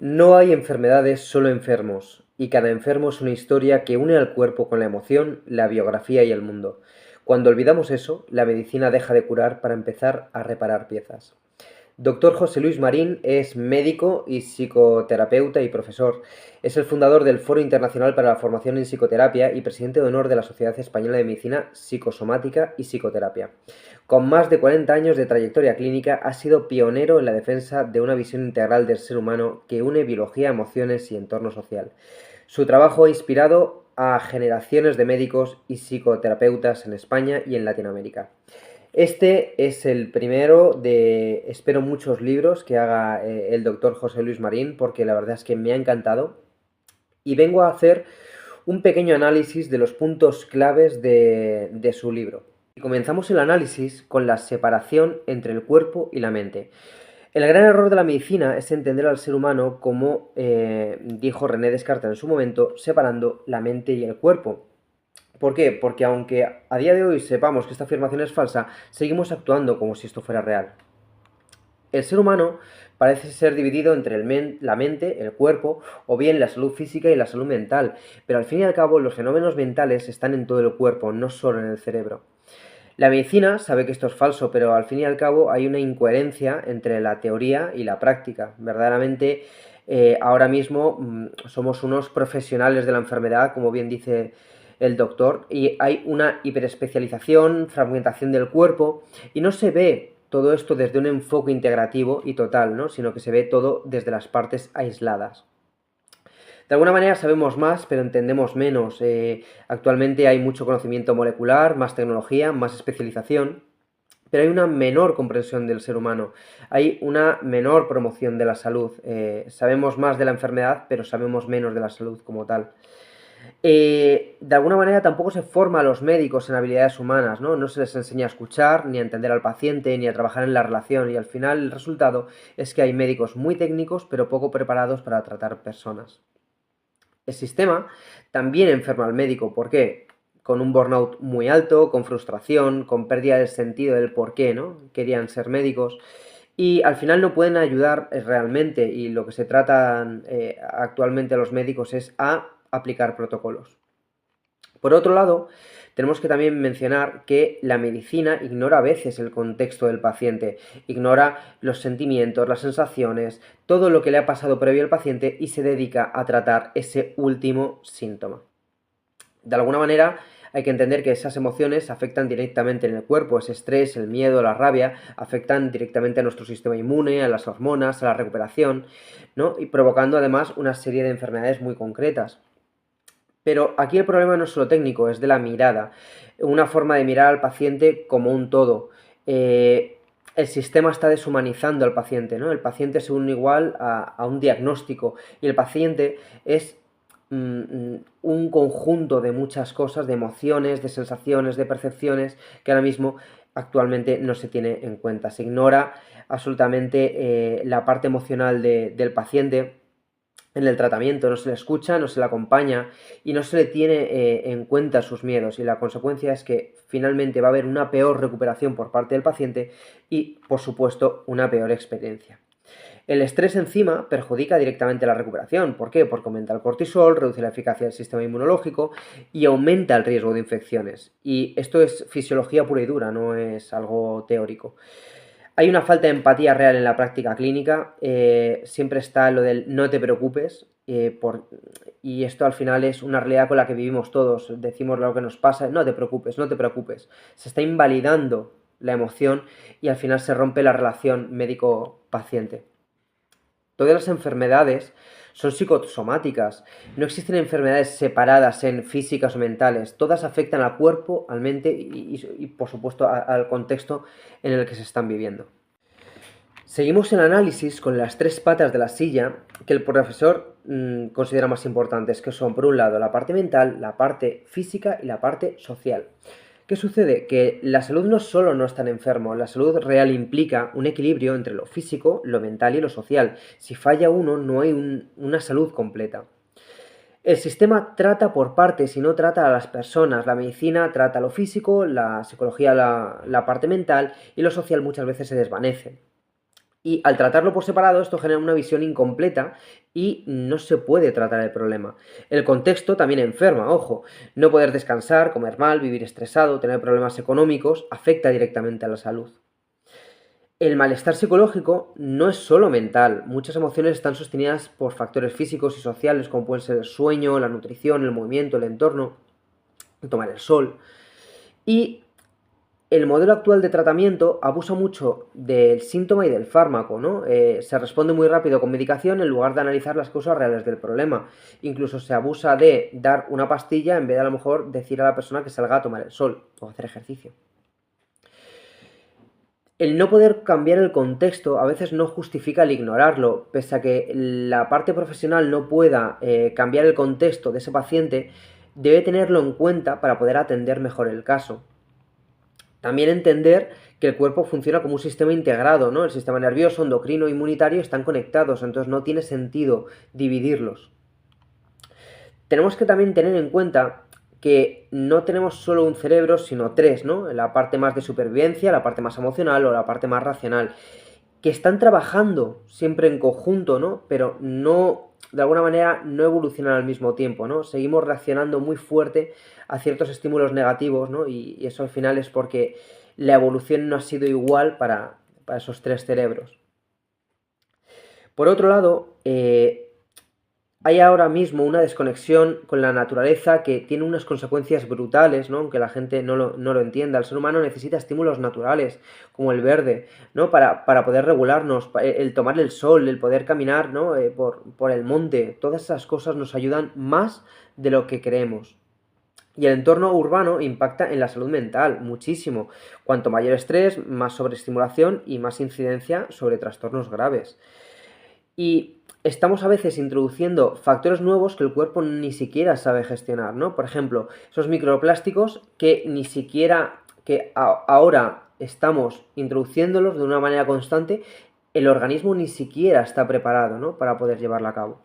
No hay enfermedades, solo enfermos, y cada enfermo es una historia que une al cuerpo con la emoción, la biografía y el mundo. Cuando olvidamos eso, la medicina deja de curar para empezar a reparar piezas. Doctor José Luis Marín es médico y psicoterapeuta y profesor. Es el fundador del Foro Internacional para la Formación en Psicoterapia y presidente de honor de la Sociedad Española de Medicina Psicosomática y Psicoterapia. Con más de 40 años de trayectoria clínica, ha sido pionero en la defensa de una visión integral del ser humano que une biología, emociones y entorno social. Su trabajo ha inspirado a generaciones de médicos y psicoterapeutas en España y en Latinoamérica. Este es el primero de, espero, muchos libros que haga el doctor José Luis Marín, porque la verdad es que me ha encantado. Y vengo a hacer un pequeño análisis de los puntos claves de su libro. Y comenzamos el análisis con la separación entre el cuerpo y la mente. El gran error de la medicina es entender al ser humano como dijo René Descartes en su momento, separando la mente y el cuerpo. ¿Por qué? Porque aunque a día de hoy sepamos que esta afirmación es falsa, seguimos actuando como si esto fuera real. El ser humano parece ser dividido entre la mente, el cuerpo, o bien la salud física y la salud mental, pero al fin y al cabo los fenómenos mentales están en todo el cuerpo, no solo en el cerebro. La medicina sabe que esto es falso, pero al fin y al cabo hay una incoherencia entre la teoría y la práctica. Verdaderamente, ahora mismo somos unos profesionales de la enfermedad, como bien dice el doctor, y hay una hiperespecialización, fragmentación del cuerpo, y no se ve todo esto desde un enfoque integrativo y total, ¿no? Sino que se ve todo desde las partes aisladas. De alguna manera sabemos más, pero entendemos menos. Actualmente hay mucho conocimiento molecular, más tecnología, más especialización, pero hay una menor comprensión del ser humano, hay una menor promoción de la salud. Sabemos más de la enfermedad, pero sabemos menos de la salud como tal. De alguna manera tampoco se forma a los médicos en habilidades humanas, ¿no? No se les enseña a escuchar, ni a entender al paciente, ni a trabajar en la relación, y al final el resultado es que hay médicos muy técnicos, pero poco preparados para tratar personas. El sistema también enferma al médico. ¿Por qué? Con un burnout muy alto, con frustración, con pérdida del sentido del por qué, ¿no? Querían ser médicos. Y al final no pueden ayudar realmente, y lo que se trata actualmente los médicos es a aplicar protocolos. Por otro lado, tenemos que también mencionar que la medicina ignora a veces el contexto del paciente, ignora los sentimientos, las sensaciones, todo lo que le ha pasado previo al paciente y se dedica a tratar ese último síntoma. De alguna manera, hay que entender que esas emociones afectan directamente en el cuerpo, ese estrés, el miedo, la rabia, afectan directamente a nuestro sistema inmune, a las hormonas, a la recuperación, ¿no? Y provocando además una serie de enfermedades muy concretas. Pero aquí el problema no es solo técnico, es de la mirada, una forma de mirar al paciente como un todo. El sistema está deshumanizando al paciente, ¿no? El paciente se une igual a un diagnóstico y el paciente es un conjunto de muchas cosas, de emociones, de sensaciones, de percepciones que ahora mismo actualmente no se tiene en cuenta. Se ignora absolutamente la parte emocional del paciente en el tratamiento, no se le escucha, no se le acompaña y no se le tiene en cuenta sus miedos, y la consecuencia es que finalmente va a haber una peor recuperación por parte del paciente y, por supuesto, una peor experiencia. El estrés encima perjudica directamente la recuperación. ¿Por qué? Porque aumenta el cortisol, reduce la eficacia del sistema inmunológico y aumenta el riesgo de infecciones. Y esto es fisiología pura y dura, no es algo teórico. Hay una falta de empatía real en la práctica clínica, siempre está lo del no te preocupes, y esto al final es una realidad con la que vivimos todos, decimos lo que nos pasa, no te preocupes, no te preocupes, se está invalidando la emoción y al final se rompe la relación médico-paciente. Todas las enfermedades son psicosomáticas, no existen enfermedades separadas en físicas o mentales, todas afectan al cuerpo, al mente y por supuesto al contexto en el que se están viviendo. Seguimos el análisis con las tres patas de la silla que el profesor considera más importantes, que son, por un lado, la parte mental, la parte física y la parte social. ¿Qué sucede? Que la salud no solo no está enfermo, la salud real implica un equilibrio entre lo físico, lo mental y lo social. Si falla uno, no hay una salud completa. El sistema trata por partes y no trata a las personas. La medicina trata lo físico, la psicología la parte mental y lo social muchas veces se desvanece. Y al tratarlo por separado, esto genera una visión incompleta y no se puede tratar el problema. El contexto también enferma, ojo. No poder descansar, comer mal, vivir estresado, tener problemas económicos, afecta directamente a la salud. El malestar psicológico no es solo mental. Muchas emociones están sostenidas por factores físicos y sociales, como pueden ser el sueño, la nutrición, el movimiento, el entorno, tomar el sol. Y el modelo actual de tratamiento abusa mucho del síntoma y del fármaco, ¿no? Se responde muy rápido con medicación en lugar de analizar las causas reales del problema. Incluso se abusa de dar una pastilla en vez de a lo mejor decir a la persona que salga a tomar el sol o hacer ejercicio. El no poder cambiar el contexto a veces no justifica el ignorarlo, pese a que la parte profesional no pueda cambiar el contexto de ese paciente, debe tenerlo en cuenta para poder atender mejor el caso. También entender que el cuerpo funciona como un sistema integrado, ¿no? El sistema nervioso, endocrino, inmunitario están conectados, entonces no tiene sentido dividirlos. Tenemos que también tener en cuenta que no tenemos solo un cerebro, sino tres, ¿no? La parte más de supervivencia, la parte más emocional o la parte más racional, que están trabajando siempre en conjunto, ¿no? Pero no, de alguna manera, no evolucionan al mismo tiempo, ¿no? Seguimos reaccionando muy fuerte a ciertos estímulos negativos, ¿no? Y eso al final es porque la evolución no ha sido igual para esos tres cerebros. Por otro lado, hay ahora mismo una desconexión con la naturaleza que tiene unas consecuencias brutales, ¿no? Aunque la gente no lo entienda. El ser humano necesita estímulos naturales, como el verde, ¿no? Para poder regularnos, el tomar el sol, el poder caminar, ¿no? Por el monte. Todas esas cosas nos ayudan más de lo que creemos. Y el entorno urbano impacta en la salud mental muchísimo. Cuanto mayor estrés, más sobreestimulación y más incidencia sobre trastornos graves. Y estamos a veces introduciendo factores nuevos que el cuerpo ni siquiera sabe gestionar, ¿no? Por ejemplo, esos microplásticos que ni siquiera, que ahora estamos introduciéndolos de una manera constante, el organismo ni siquiera está preparado, ¿no? Para poder llevarla a cabo.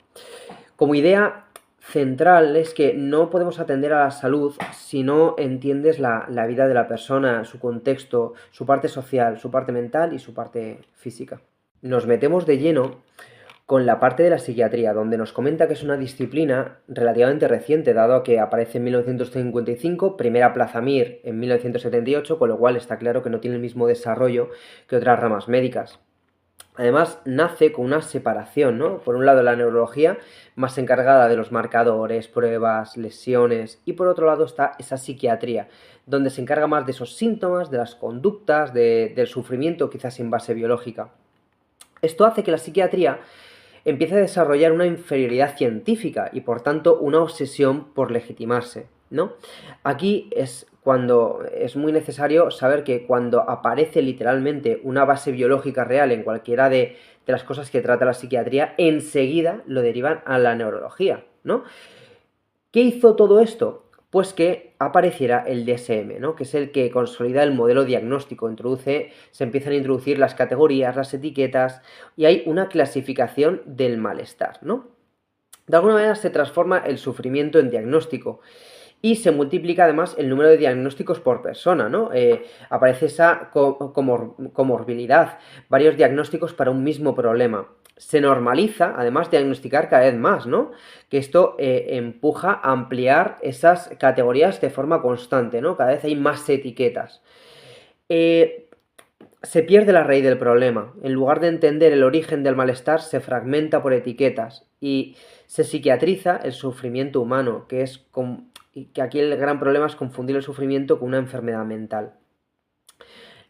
Como idea central es que no podemos atender a la salud si no entiendes la vida de la persona, su contexto, su parte social, su parte mental y su parte física. Nos metemos de lleno con la parte de la psiquiatría, donde nos comenta que es una disciplina relativamente reciente, dado que aparece en 1955, primera plaza Mir en 1978, con lo cual está claro que no tiene el mismo desarrollo que otras ramas médicas. Además, nace con una separación, ¿no? Por un lado, la neurología, más encargada de los marcadores, pruebas, lesiones, y por otro lado está esa psiquiatría, donde se encarga más de esos síntomas, de las conductas, del sufrimiento, quizás sin base biológica. Esto hace que la psiquiatría empieza a desarrollar una inferioridad científica y por tanto una obsesión por legitimarse, ¿no? Aquí es cuando es muy necesario saber que cuando aparece literalmente una base biológica real en cualquiera de las cosas que trata la psiquiatría, enseguida lo derivan a la neurología, ¿no? ¿Qué hizo todo esto? Pues que apareciera el DSM, ¿no? Que es el que consolida el modelo diagnóstico, se empiezan a introducir las categorías, las etiquetas, y hay una clasificación del malestar, ¿no? De alguna manera se transforma el sufrimiento en diagnóstico y se multiplica además el número de diagnósticos por persona, ¿no? Aparece esa comorbilidad, varios diagnósticos para un mismo problema. Se normaliza, además, diagnosticar cada vez más, ¿no? Que esto empuja a ampliar esas categorías de forma constante, ¿no? Cada vez hay más etiquetas. Se pierde la raíz del problema. En lugar de entender el origen del malestar, se fragmenta por etiquetas y se psiquiatriza el sufrimiento humano, que aquí el gran problema es confundir el sufrimiento con una enfermedad mental.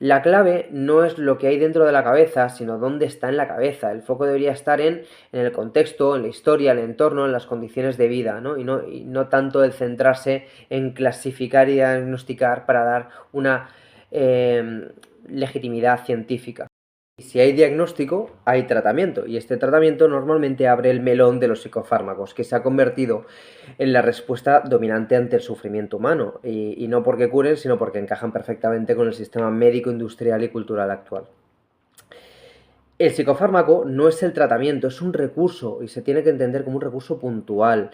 La clave no es lo que hay dentro de la cabeza, sino dónde está en la cabeza. El foco debería estar en el contexto, en la historia, el entorno, en las condiciones de vida, ¿no? Y no tanto el centrarse en clasificar y diagnosticar para dar una legitimidad científica. Si hay diagnóstico, hay tratamiento, y este tratamiento normalmente abre el melón de los psicofármacos, que se ha convertido en la respuesta dominante ante el sufrimiento humano, y no porque curen, sino porque encajan perfectamente con el sistema médico, industrial y cultural actual. El psicofármaco no es el tratamiento, es un recurso, y se tiene que entender como un recurso puntual.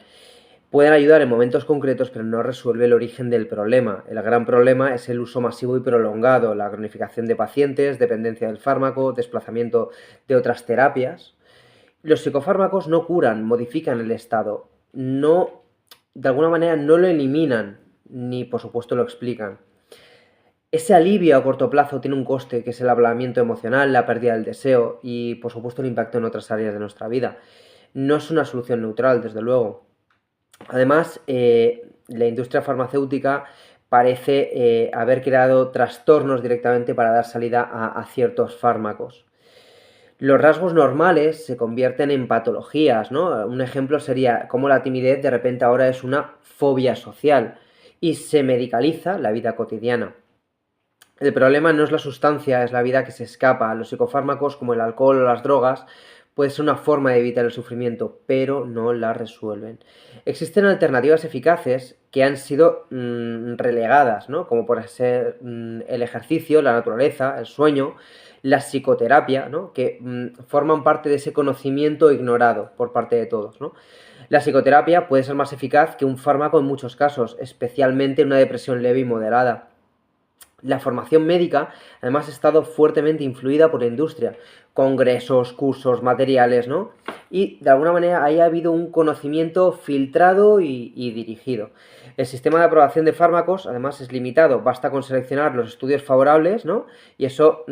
Pueden ayudar en momentos concretos, pero no resuelve el origen del problema. El gran problema es el uso masivo y prolongado, la cronificación de pacientes, dependencia del fármaco, desplazamiento de otras terapias. Los psicofármacos no curan, modifican el estado. No, de alguna manera no lo eliminan, ni por supuesto lo explican. Ese alivio a corto plazo tiene un coste, que es el ablandamiento emocional, la pérdida del deseo y, por supuesto, el impacto en otras áreas de nuestra vida. No es una solución neutral, desde luego. Además, la industria farmacéutica parece haber creado trastornos directamente para dar salida a ciertos fármacos. Los rasgos normales se convierten en patologías, ¿no? Un ejemplo sería cómo la timidez de repente ahora es una fobia social y se medicaliza la vida cotidiana. El problema no es la sustancia, es la vida que se escapa. Los psicofármacos, como el alcohol o las drogas, puede ser una forma de evitar el sufrimiento, pero no la resuelven. Existen alternativas eficaces que han sido relegadas, ¿no? Como por ser el ejercicio, la naturaleza, el sueño, la psicoterapia, ¿no? Que forman parte de ese conocimiento ignorado por parte de todos, ¿no? La psicoterapia puede ser más eficaz que un fármaco en muchos casos, especialmente en una depresión leve y moderada. La formación médica, además, ha estado fuertemente influida por la industria, congresos, cursos, materiales, ¿no? Y de alguna manera ahí ha habido un conocimiento filtrado y dirigido. El sistema de aprobación de fármacos, además, es limitado. Basta con seleccionar los estudios favorables, ¿no? Y eso,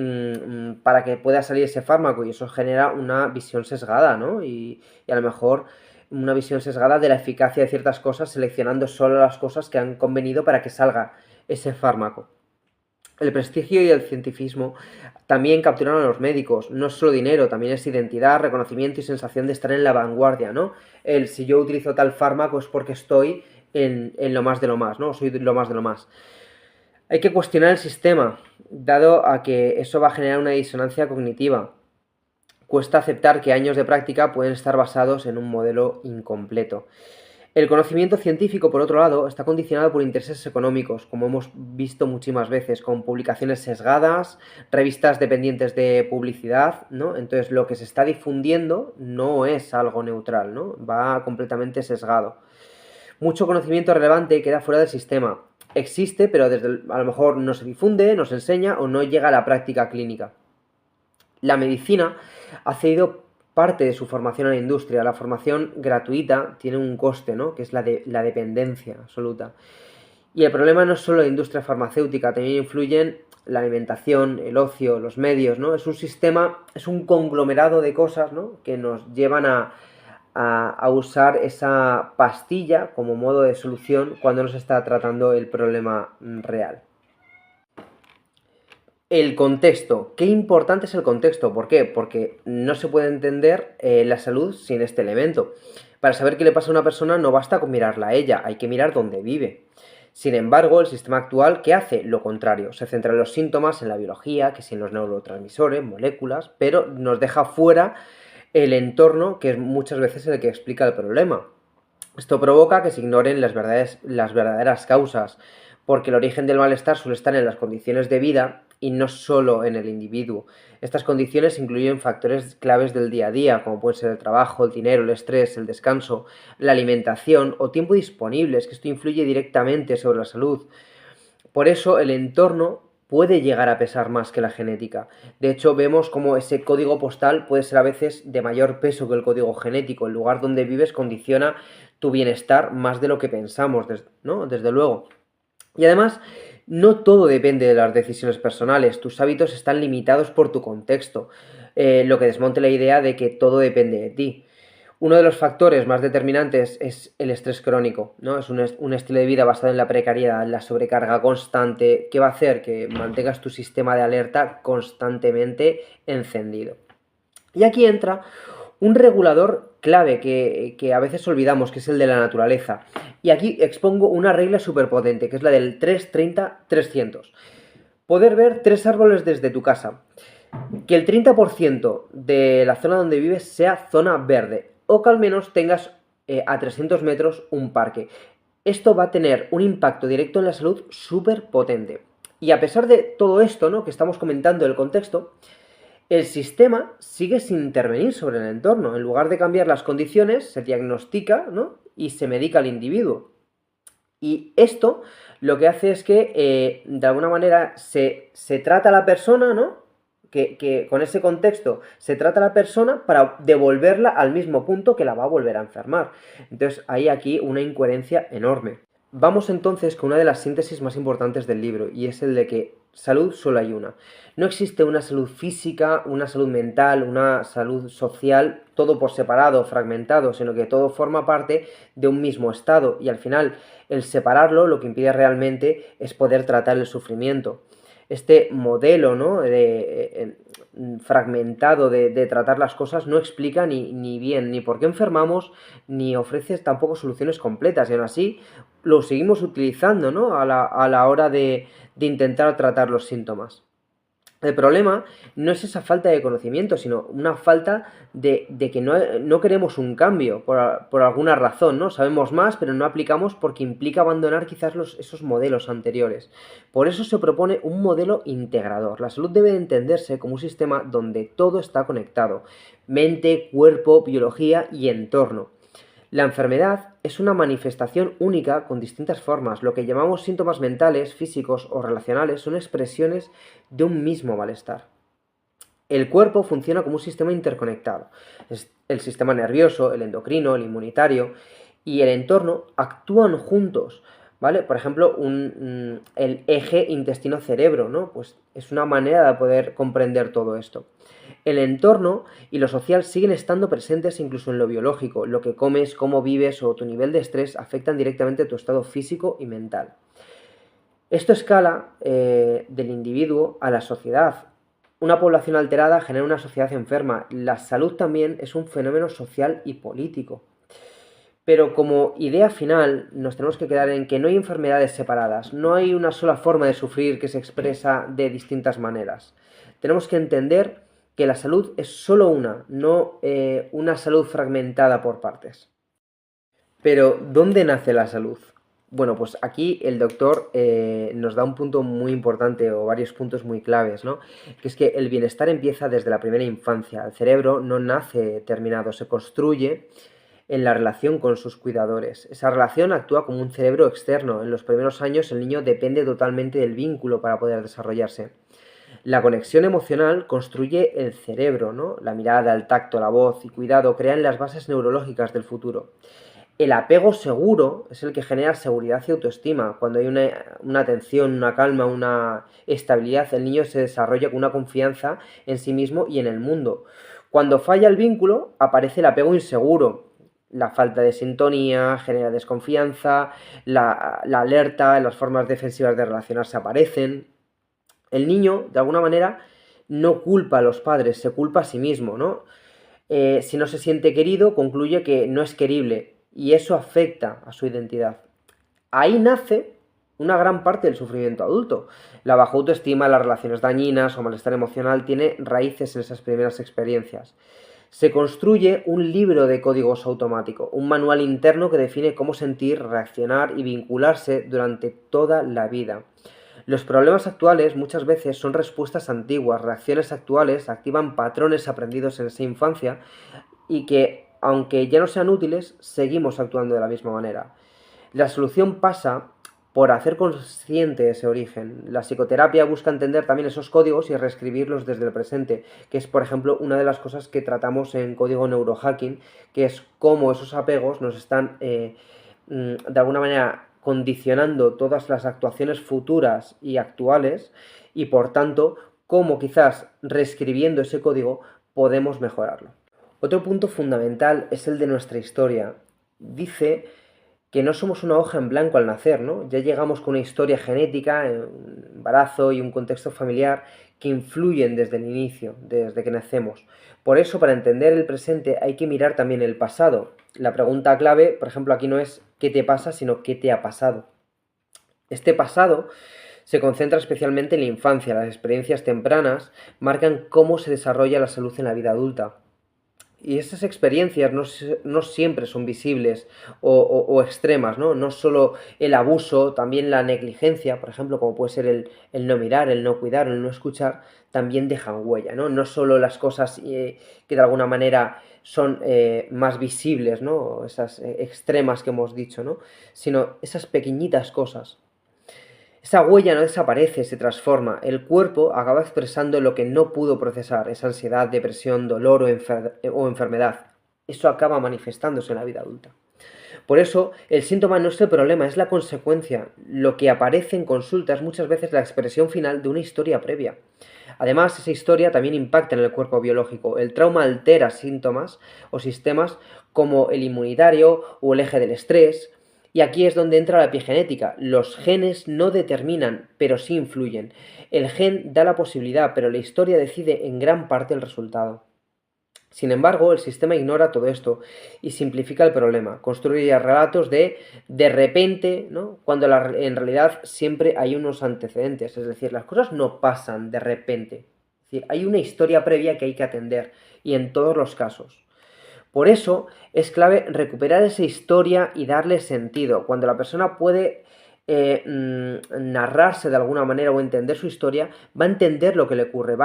para que pueda salir ese fármaco, y eso genera una visión sesgada, ¿no? Y a lo mejor una visión sesgada de la eficacia de ciertas cosas, seleccionando solo las cosas que han convenido para que salga ese fármaco. El prestigio y el cientifismo también capturan a los médicos. No es solo dinero, también es identidad, reconocimiento y sensación de estar en la vanguardia, ¿no? Si yo utilizo tal fármaco es porque estoy en lo más de lo más, ¿no? Soy lo más de lo más. Hay que cuestionar el sistema, dado a que eso va a generar una disonancia cognitiva. Cuesta aceptar que años de práctica pueden estar basados en un modelo incompleto. El conocimiento científico, por otro lado, está condicionado por intereses económicos, como hemos visto muchísimas veces, con publicaciones sesgadas, revistas dependientes de publicidad, ¿no? Entonces, lo que se está difundiendo no es algo neutral, ¿no? Va completamente sesgado. Mucho conocimiento relevante queda fuera del sistema. Existe, pero a lo mejor no se difunde, no se enseña o no llega a la práctica clínica. La medicina ha cedido parte de su formación a la industria. La formación gratuita tiene un coste, ¿no? Que es la dependencia absoluta. Y el problema no es solo la industria farmacéutica, también influyen la alimentación, el ocio, los medios, ¿no? Es un sistema, es un conglomerado de cosas, ¿no? Que nos llevan a usar esa pastilla como modo de solución cuando no se está tratando el problema real. El contexto. Qué importante es el contexto. ¿Por qué? Porque no se puede entender la salud sin este elemento. Para saber qué le pasa a una persona no basta con mirarla a ella, hay que mirar dónde vive. Sin embargo, el sistema actual, ¿qué hace? Lo contrario. Se centra en los síntomas, en la biología, que si en los neurotransmisores, moléculas, pero nos deja fuera el entorno, que es muchas veces el que explica el problema. Esto provoca que se ignoren las verdaderas causas, porque el origen del malestar suele estar en las condiciones de vida y no solo en el individuo. Estas condiciones incluyen factores claves del día a día, como pueden ser el trabajo, el dinero, el estrés, el descanso, la alimentación o tiempo disponible. Es que esto influye directamente sobre la salud. Por eso el entorno puede llegar a pesar más que la genética. De hecho, vemos como ese código postal puede ser a veces de mayor peso que el código genético. El lugar donde vives condiciona tu bienestar más de lo que pensamos, ¿no? Desde luego. Y además, no todo depende de las decisiones personales. Tus hábitos están limitados por tu contexto, lo que desmonte la idea de que todo depende de ti. Uno de los factores más determinantes es el estrés crónico, ¿no? Es un estilo de vida basado en la precariedad, en la sobrecarga constante, que va a hacer que mantengas tu sistema de alerta constantemente encendido. Y aquí entra un regulador clave que a veces olvidamos, que es el de la naturaleza. Y aquí expongo una regla súper potente, que es la del 3-30-300. Poder ver 3 árboles desde tu casa. Que el 30% de la zona donde vives sea zona verde. O que al menos tengas a 300 metros un parque. Esto va a tener un impacto directo en la salud súper potente. Y a pesar de todo esto, ¿no?, que estamos comentando del contexto, el sistema sigue sin intervenir sobre el entorno. En lugar de cambiar las condiciones, se diagnostica, ¿no?, y se medica al individuo. Y esto lo que hace es que, de alguna manera, se trata a la persona, ¿no? Que con ese contexto se trata a la persona para devolverla al mismo punto que la va a volver a enfermar. Entonces hay aquí una incoherencia enorme. Vamos entonces con una de las síntesis más importantes del libro, y es el de que salud solo hay una. No existe una salud física, una salud mental, una salud social, todo por separado, fragmentado, sino que todo forma parte de un mismo estado, y al final el separarlo lo que impide realmente es poder tratar el sufrimiento. Este modelo, ¿no?, fragmentado de tratar las cosas no explica ni bien ni por qué enfermamos, ni ofrece tampoco soluciones completas, y aún así lo seguimos utilizando, ¿no?, a la hora de intentar tratar los síntomas. El problema no es esa falta de conocimiento, sino una falta de que no queremos un cambio por alguna razón, ¿no? Sabemos más, pero no aplicamos porque implica abandonar quizás esos modelos anteriores. Por eso se propone un modelo integrador. La salud debe entenderse como un sistema donde todo está conectado: mente, cuerpo, biología y entorno. La enfermedad es una manifestación única con distintas formas. Lo que llamamos síntomas mentales, físicos o relacionales son expresiones de un mismo malestar. El cuerpo funciona como un sistema interconectado. El sistema nervioso, el endocrino, el inmunitario y el entorno actúan juntos, ¿vale? Por ejemplo, el eje intestino-cerebro, ¿no? Pues es una manera de poder comprender todo esto. El entorno y lo social siguen estando presentes incluso en lo biológico. Lo que comes, cómo vives o tu nivel de estrés afectan directamente tu estado físico y mental. Esto escala del individuo a la sociedad. Una población alterada genera una sociedad enferma. La salud también es un fenómeno social y político. Pero como idea final nos tenemos que quedar en que no hay enfermedades separadas, no hay una sola forma de sufrir que se expresa de distintas maneras. Tenemos que entender que la salud es solo una, no una salud fragmentada por partes. Pero, ¿dónde nace la salud? Bueno, pues aquí el doctor nos da un punto muy importante, o varios puntos muy claves, ¿no? Que es que el bienestar empieza desde la primera infancia. El cerebro no nace terminado, se construye en la relación con sus cuidadores. Esa relación actúa como un cerebro externo. En los primeros años el niño depende totalmente del vínculo para poder desarrollarse. La conexión emocional construye el cerebro, ¿no? La mirada, el tacto, la voz y cuidado crean las bases neurológicas del futuro. El apego seguro es el que genera seguridad y autoestima. Cuando hay una atención, una calma, una estabilidad, el niño se desarrolla con una confianza en sí mismo y en el mundo. Cuando falla el vínculo, aparece el apego inseguro. La falta de sintonía genera desconfianza, la alerta, las formas defensivas de relacionarse aparecen. El niño, de alguna manera, no culpa a los padres, se culpa a sí mismo, ¿no? Si no se siente querido, concluye que no es querible y eso afecta a su identidad. Ahí nace una gran parte del sufrimiento adulto. La baja autoestima, las relaciones dañinas o malestar emocional tiene raíces en esas primeras experiencias. Se construye un libro de códigos automático, un manual interno que define cómo sentir, reaccionar y vincularse durante toda la vida. Los problemas actuales muchas veces son respuestas antiguas, reacciones actuales activan patrones aprendidos en esa infancia y que, aunque ya no sean útiles, seguimos actuando de la misma manera. La solución pasa por hacer consciente ese origen. La psicoterapia busca entender también esos códigos y reescribirlos desde el presente, que es, por ejemplo, una de las cosas que tratamos en Código Neurohacking, que es cómo esos apegos nos están, de alguna manera, condicionando todas las actuaciones futuras y actuales, y por tanto, cómo quizás reescribiendo ese código podemos mejorarlo. Otro punto fundamental es el de nuestra historia. Dice que no somos una hoja en blanco al nacer, ¿no? Ya llegamos con una historia genética, un embarazo y un contexto familiar que influyen desde el inicio, desde que nacemos. Por eso, para entender el presente hay que mirar también el pasado. La pregunta clave, por ejemplo, aquí no es ¿qué te pasa?, sino ¿qué te ha pasado? Este pasado se concentra especialmente en la infancia. Las experiencias tempranas marcan cómo se desarrolla la salud en la vida adulta. Y esas experiencias no siempre son visibles o extremas, ¿no? No solo el abuso, también la negligencia, por ejemplo, como puede ser el no mirar, el no cuidar, el no escuchar, también dejan huella, ¿no? No solo las cosas que de alguna manera son más visibles, ¿no? Esas extremas que hemos dicho, ¿no? Sino esas pequeñitas cosas. Esa huella no desaparece, se transforma. El cuerpo acaba expresando lo que no pudo procesar, esa ansiedad, depresión, dolor o enfermedad. Eso acaba manifestándose en la vida adulta. Por eso, el síntoma no es el problema, es la consecuencia. Lo que aparece en consulta es muchas veces la expresión final de una historia previa. Además, esa historia también impacta en el cuerpo biológico. El trauma altera síntomas o sistemas como el inmunitario o el eje del estrés. Y aquí es donde entra la epigenética. Los genes no determinan, pero sí influyen. El gen da la posibilidad, pero la historia decide en gran parte el resultado. Sin embargo, el sistema ignora todo esto y simplifica el problema. Construye relatos de repente, ¿no? Cuando en realidad siempre hay unos antecedentes. Es decir, las cosas no pasan de repente. Es decir, hay una historia previa que hay que atender y en todos los casos. Por eso es clave recuperar esa historia y darle sentido. Cuando la persona puede narrarse de alguna manera o entender su historia, va a entender lo que le ocurre,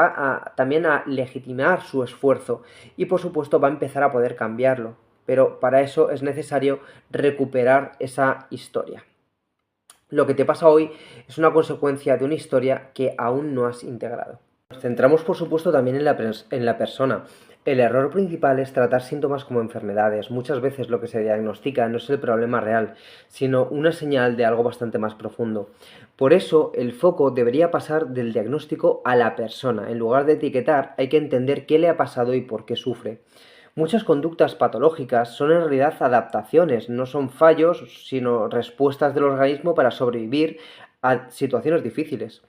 también a legitimar su esfuerzo y por supuesto va a empezar a poder cambiarlo. Pero para eso es necesario recuperar esa historia. Lo que te pasa hoy es una consecuencia de una historia que aún no has integrado. Nos centramos, por supuesto, también en la persona. El error principal es tratar síntomas como enfermedades. Muchas veces lo que se diagnostica no es el problema real, sino una señal de algo bastante más profundo. Por eso, el foco debería pasar del diagnóstico a la persona. En lugar de etiquetar, hay que entender qué le ha pasado y por qué sufre. Muchas conductas patológicas son en realidad adaptaciones, no son fallos, sino respuestas del organismo para sobrevivir a situaciones difíciles.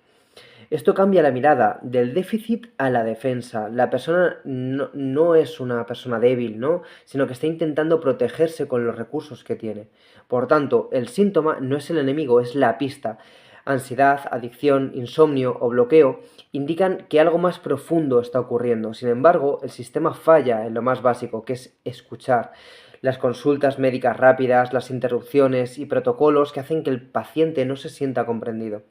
Esto cambia la mirada del déficit a la defensa. La persona no es una persona débil, ¿no? Sino que está intentando protegerse con los recursos que tiene. Por tanto, el síntoma no es el enemigo, es la pista. Ansiedad, adicción, insomnio o bloqueo indican que algo más profundo está ocurriendo. Sin embargo, el sistema falla en lo más básico, que es escuchar. Las consultas médicas rápidas, las interrupciones y protocolos que hacen que el paciente no se sienta comprendido.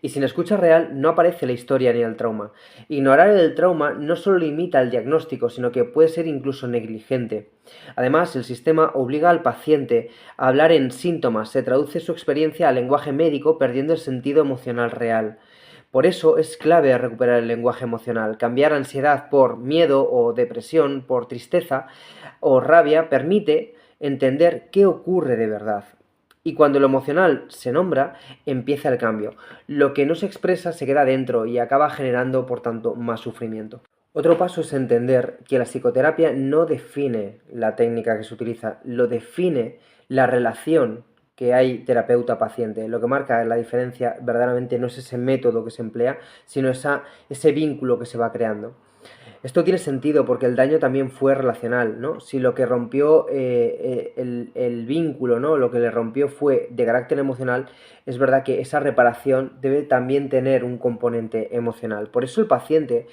Y sin escucha real no aparece la historia ni el trauma. Ignorar el trauma no solo limita el diagnóstico, sino que puede ser incluso negligente. Además, el sistema obliga al paciente a hablar en síntomas, se traduce su experiencia al lenguaje médico perdiendo el sentido emocional real. Por eso es clave recuperar el lenguaje emocional. Cambiar ansiedad por miedo o depresión, por tristeza o rabia, permite entender qué ocurre de verdad. Y cuando lo emocional se nombra, empieza el cambio. Lo que no se expresa se queda dentro y acaba generando, por tanto, más sufrimiento. Otro paso es entender que la psicoterapia no define la técnica que se utiliza, lo define la relación que hay terapeuta-paciente. Lo que marca la diferencia verdaderamente no es ese método que se emplea, sino ese vínculo que se va creando. Esto tiene sentido porque el daño también fue relacional, ¿no? Si lo que rompió el vínculo, ¿no? Lo que le rompió fue de carácter emocional, es verdad que esa reparación debe también tener un componente emocional. Por eso el paciente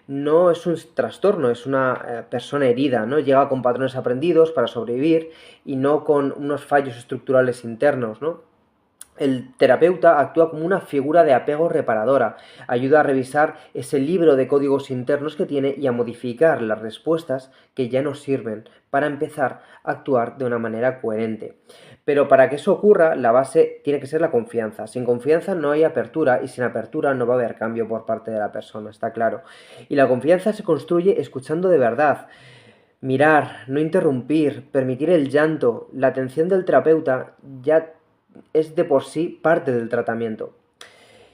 no es un trastorno, es una persona herida, ¿no? Llega con patrones aprendidos para sobrevivir y no con unos fallos estructurales internos, ¿no? El terapeuta actúa como una figura de apego reparadora, ayuda a revisar ese libro de códigos internos que tiene y a modificar las respuestas que ya no sirven para empezar a actuar de una manera coherente. Pero para que eso ocurra, la base tiene que ser la confianza. Sin confianza no hay apertura y sin apertura no va a haber cambio por parte de la persona, está claro. Y la confianza se construye escuchando de verdad. Mirar, no interrumpir, permitir el llanto, la atención del terapeuta ya es de por sí parte del tratamiento.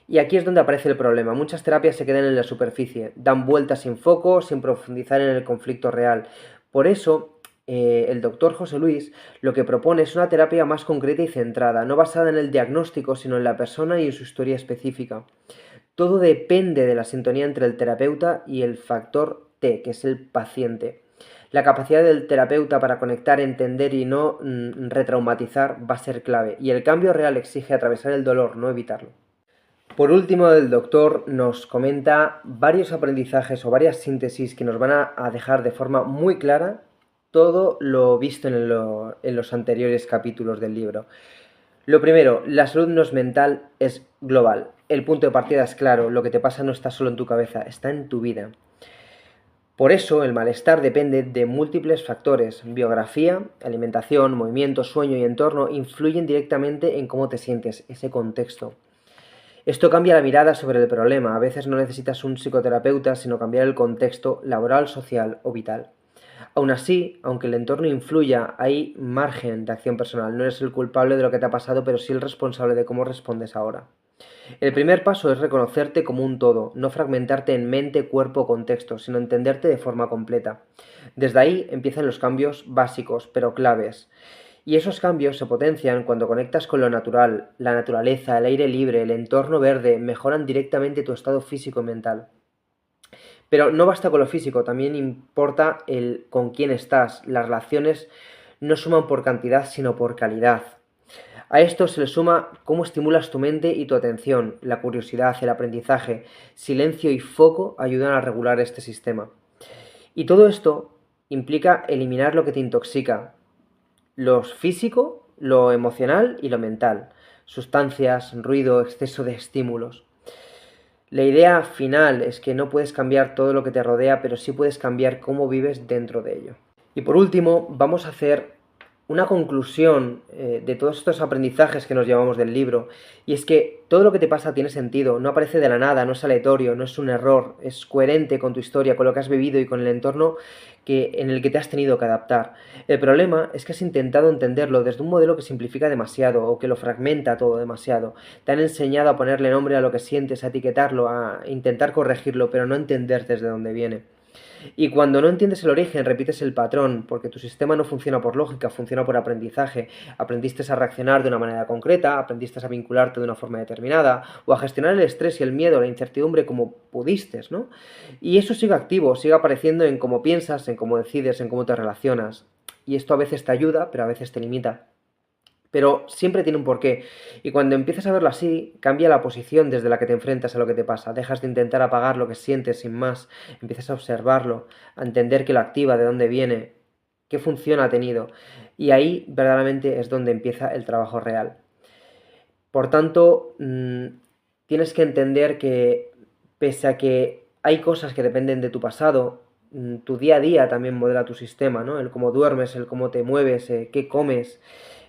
Y aquí es donde aparece el problema. Muchas terapias se quedan en la superficie, dan vueltas sin foco, sin profundizar en el conflicto real. Por eso, el doctor José Luis lo que propone es una terapia más concreta y centrada, no basada en el diagnóstico, sino en la persona y en su historia específica. Todo depende de la sintonía entre el terapeuta y el factor T, que es el paciente. La capacidad del terapeuta para conectar, entender y no retraumatizar va a ser clave, y el cambio real exige atravesar el dolor, no evitarlo. Por último, el doctor nos comenta varios aprendizajes o varias síntesis que nos van a dejar de forma muy clara todo lo visto en los anteriores capítulos del libro. Lo primero, la salud no es mental, es global. El punto de partida es claro, lo que te pasa no está solo en tu cabeza, está en tu vida. Por eso el malestar depende de múltiples factores. Biografía, alimentación, movimiento, sueño y entorno influyen directamente en cómo te sientes, ese contexto. Esto cambia la mirada sobre el problema. A veces no necesitas un psicoterapeuta, sino cambiar el contexto laboral, social o vital. Aún así, aunque el entorno influya, hay margen de acción personal. No eres el culpable de lo que te ha pasado, pero sí el responsable de cómo respondes ahora. El primer paso es reconocerte como un todo, no fragmentarte en mente, cuerpo o contexto, sino entenderte de forma completa. Desde ahí empiezan los cambios básicos, pero claves. Y esos cambios se potencian cuando conectas con lo natural, la naturaleza, el aire libre, el entorno verde, mejoran directamente tu estado físico y mental. Pero no basta con lo físico, también importa el con quién estás. Las relaciones no suman por cantidad, sino por calidad. A esto se le suma cómo estimulas tu mente y tu atención, la curiosidad, el aprendizaje, silencio y foco ayudan a regular este sistema. Y todo esto implica eliminar lo que te intoxica, lo físico, lo emocional y lo mental, sustancias, ruido, exceso de estímulos. La idea final es que no puedes cambiar todo lo que te rodea, pero sí puedes cambiar cómo vives dentro de ello. Y por último, vamos a hacer una conclusión de todos estos aprendizajes que nos llevamos del libro, y es que todo lo que te pasa tiene sentido, no aparece de la nada, no es aleatorio, no es un error, es coherente con tu historia, con lo que has vivido y con el entorno en el que te has tenido que adaptar. El problema es que has intentado entenderlo desde un modelo que simplifica demasiado o que lo fragmenta todo demasiado. Te han enseñado a ponerle nombre a lo que sientes, a etiquetarlo, a intentar corregirlo, pero no entender desde dónde viene. Y cuando no entiendes el origen, repites el patrón, porque tu sistema no funciona por lógica, funciona por aprendizaje. Aprendiste a reaccionar de una manera concreta, aprendiste a vincularte de una forma determinada, o a gestionar el estrés y el miedo, la incertidumbre como pudiste, ¿no? Y eso sigue activo, sigue apareciendo en cómo piensas, en cómo decides, en cómo te relacionas. Y esto a veces te ayuda, pero a veces te limita. Pero siempre tiene un porqué. Y cuando empiezas a verlo así, cambia la posición desde la que te enfrentas a lo que te pasa. Dejas de intentar apagar lo que sientes sin más. Empiezas a observarlo, a entender qué lo activa, de dónde viene, qué función ha tenido. Y ahí verdaderamente es donde empieza el trabajo real. Por tanto, tienes que entender que pese a que hay cosas que dependen de tu pasado, tu día a día también modela tu sistema, ¿no? El cómo duermes, el cómo te mueves, qué comes,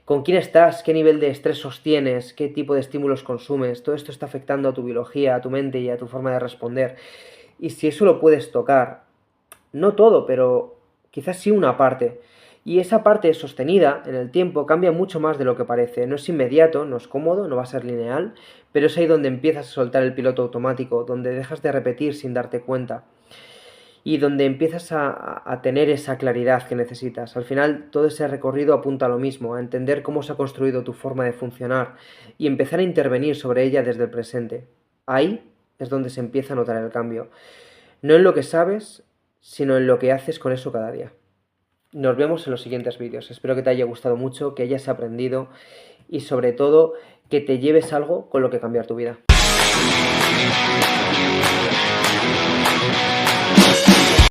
con quién estás, qué nivel de estrés sostienes, qué tipo de estímulos consumes. Todo esto está afectando a tu biología, a tu mente y a tu forma de responder. Y si eso lo puedes tocar, no todo, pero quizás sí una parte. Y esa parte sostenida en el tiempo cambia mucho más de lo que parece. No es inmediato, no es cómodo, no va a ser lineal, pero es ahí donde empiezas a soltar el piloto automático, donde dejas de repetir sin darte cuenta y donde empiezas a tener esa claridad que necesitas. Al final todo ese recorrido apunta a lo mismo, a entender cómo se ha construido tu forma de funcionar y empezar a intervenir sobre ella desde el presente. Ahí es donde se empieza a notar el cambio. No en lo que sabes, sino en lo que haces con eso cada día. Nos vemos en los siguientes vídeos. Espero que te haya gustado mucho, que hayas aprendido y sobre todo que te lleves algo con lo que cambiar tu vida.